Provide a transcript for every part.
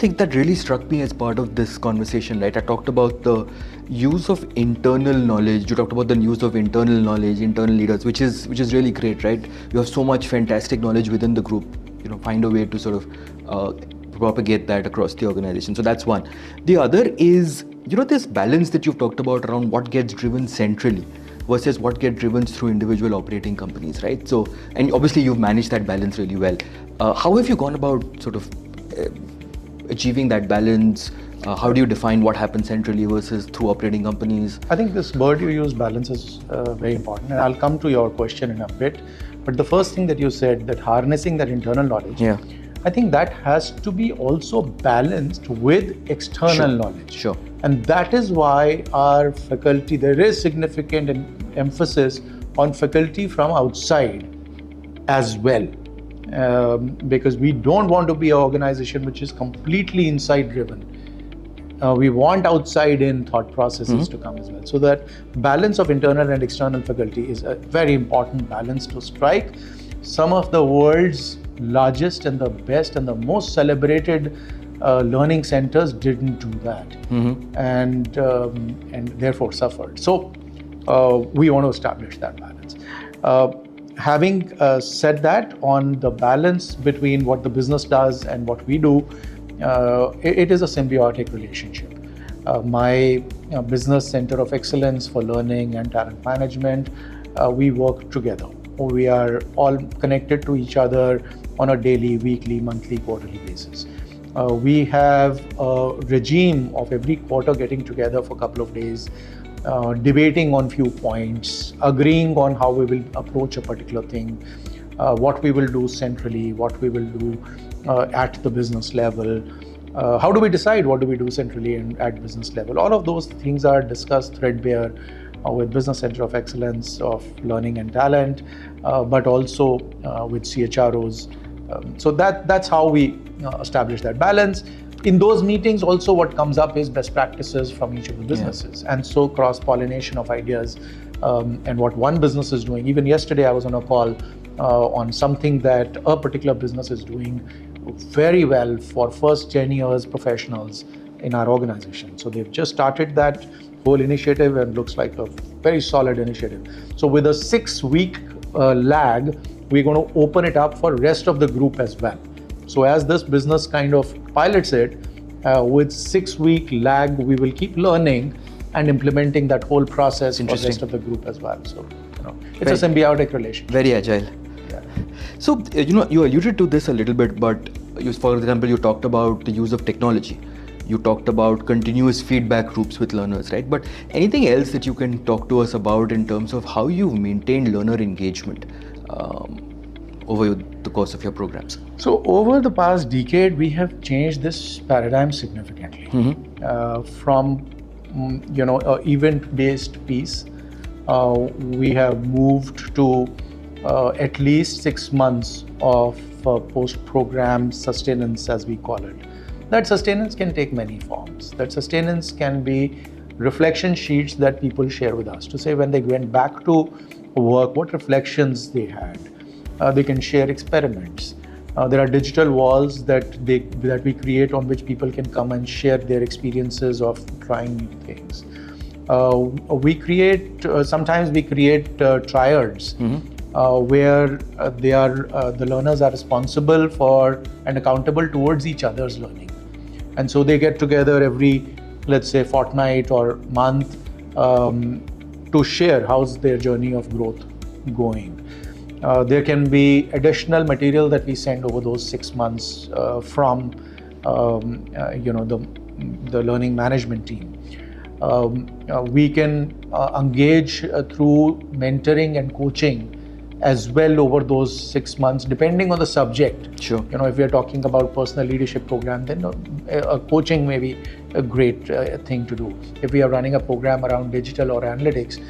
thing that really struck me as part of this conversation, right? I talked about the use of internal knowledge. You talked about the use of internal knowledge, internal leaders, which is really great, right? You have so much fantastic knowledge within the group. Find a way to sort of propagate that across the organization. So that's one. The other is, this balance that you've talked about around what gets driven centrally versus what gets driven through individual operating companies, right? So, and obviously you've managed that balance really well. How have you gone about sort of achieving that balance? How do you define what happens centrally versus through operating companies? I think this word you use, balance, is very important. And I'll come to your question in a bit. But the first thing that you said, that harnessing that internal knowledge, I think that has to be also balanced with external knowledge. Sure. And that is why our faculty, there is significant emphasis on faculty from outside as well. Because we don't want to be an organization which is completely inside driven. We want outside in thought processes to come as well. So that balance of internal and external faculty is a very important balance to strike. Some of the world's largest and the best and the most celebrated learning centers didn't do that, and therefore suffered. So we want to establish that balance. Having said that, on the balance between what the business does and what we do, it is a symbiotic relationship. My business center of excellence for learning and talent management, we work together. We are all connected to each other on a daily, weekly, monthly, quarterly basis. We have a regime of every quarter getting together for a couple of days, debating on few points, agreeing on how we will approach a particular thing, what we will do centrally, what we will do at the business level. How do we decide what do we do centrally and at business level? All of those things are discussed threadbare with Business Center of Excellence of Learning and Talent, but also with CHROs. So that's how we establish that balance. In those meetings also what comes up is best practices from each of the businesses, and so cross-pollination of ideas and what one business is doing. Even yesterday I was on a call on something that a particular business is doing very well for first 10 years professionals in our organization. So they've just started that whole initiative and looks like a very solid initiative. So with a 6-week lag, we're going to open it up for rest of the group as well. So as this business kind of pilots it, with 6-week lag, we will keep learning and implementing that whole process for the rest of the group as well. So, it's a symbiotic relationship. Very agile. So, you alluded to this a little bit, but for example, you talked about the use of technology. You talked about continuous feedback loops with learners, right? But anything else that you can talk to us about in terms of how you've maintained learner engagement over the course of your programs? So over the past decade, we have changed this paradigm significantly. From event-based piece, we have moved to at least 6 months of post-program sustenance, as we call it. That sustenance can take many forms. That sustenance can be reflection sheets that people share with us to say when they went back to work, what reflections they had. They can share experiments. There are digital walls that we create on which people can come and share their experiences of trying new things. Sometimes we create triads where the learners are responsible for and accountable towards each other's learning. And so they get together every, let's say, fortnight or month to share how's their journey of growth going. There can be additional material that we send over those 6 months from the learning management team. We can engage through mentoring and coaching as well over those 6 months, depending on the subject. Sure. If we are talking about personal leadership program, then coaching may be a great thing to do. If we are running a program around digital or analytics,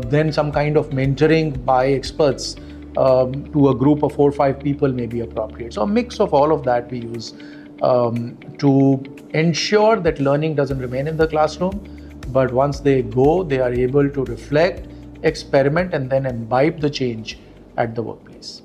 then some kind of mentoring by experts to a group of 4 or 5 people may be appropriate. So a mix of all of that we use to ensure that learning doesn't remain in the classroom, but once they go, they are able to reflect, experiment, and then imbibe the change at the workplace.